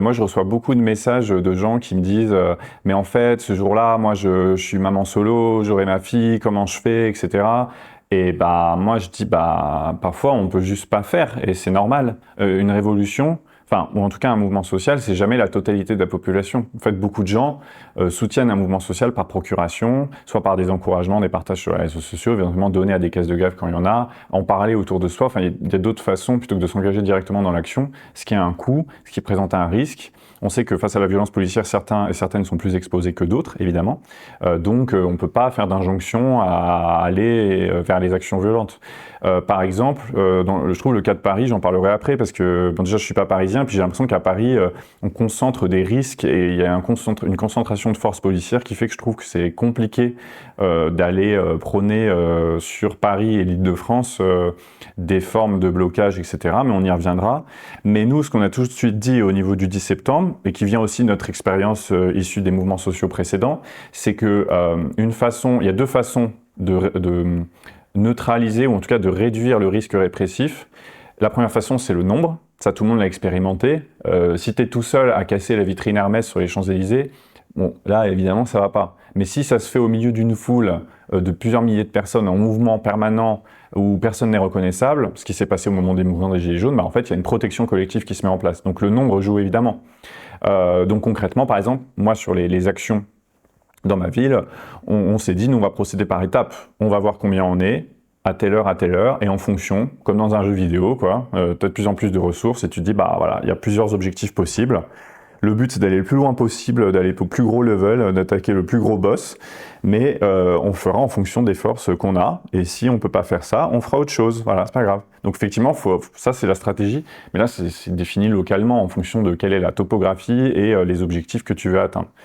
Moi, je reçois beaucoup de messages de gens qui me disent mais en fait, ce jour-là, moi, je suis maman solo, j'aurai ma fille, comment je fais, etc. Et bah, moi, je dis bah, parfois, on peut juste pas faire, et c'est normal. Une révolution, enfin, ou en tout cas un mouvement social, c'est jamais la totalité de la population. En fait, beaucoup de gens soutiennent un mouvement social par procuration, soit par des encouragements, des partages sur les réseaux sociaux, éventuellement donner à des caisses de gaffe quand il y en a, en parler autour de soi. Enfin, il y a d'autres façons plutôt que de s'engager directement dans l'action, ce qui a un coût, ce qui présente un risque. On sait que face à la violence policière, certains et certaines sont plus exposés que d'autres, évidemment. Donc, on ne peut pas faire d'injonction à aller vers les actions violentes. Par exemple, je trouve le cas de Paris, j'en parlerai après, parce que bon, déjà, je ne suis pas parisien, puis j'ai l'impression qu'à Paris, on concentre des risques et il y a une concentration de forces policières qui fait que je trouve que c'est compliqué d'aller prôner sur Paris et l'Île-de-France des formes de blocage, etc. Mais on y reviendra. Mais nous, ce qu'on a tout de suite dit au niveau du 10 septembre, et qui vient aussi de notre expérience issue des mouvements sociaux précédents, c'est que il y a deux façons de neutraliser, ou en tout cas de réduire le risque répressif. La première façon, c'est le nombre. Ça, tout le monde l'a expérimenté. Si tu es tout seul à casser la vitrine Hermès sur les Champs-Élysées, bon, là, évidemment, ça va pas. Mais si ça se fait au milieu d'une foule de plusieurs milliers de personnes en mouvement permanent, où personne n'est reconnaissable, ce qui s'est passé au moment des mouvements des Gilets jaunes, bah, en fait, il y a une protection collective qui se met en place. Donc le nombre joue évidemment. Donc concrètement, par exemple, moi, sur les actions dans ma ville, on s'est dit, nous, on va procéder par étapes. On va voir combien on est, à telle heure, et en fonction, comme dans un jeu vidéo, quoi, tu as de plus en plus de ressources, et tu te dis, bah voilà, il y a plusieurs objectifs possibles. Le but, c'est d'aller le plus loin possible, d'aller au plus gros level, d'attaquer le plus gros boss, mais on fera en fonction des forces qu'on a, et si on peut pas faire ça, on fera autre chose, voilà, c'est pas grave. Donc effectivement, ça c'est la stratégie, mais là c'est défini localement en fonction de quelle est la topographie et les objectifs que tu veux atteindre.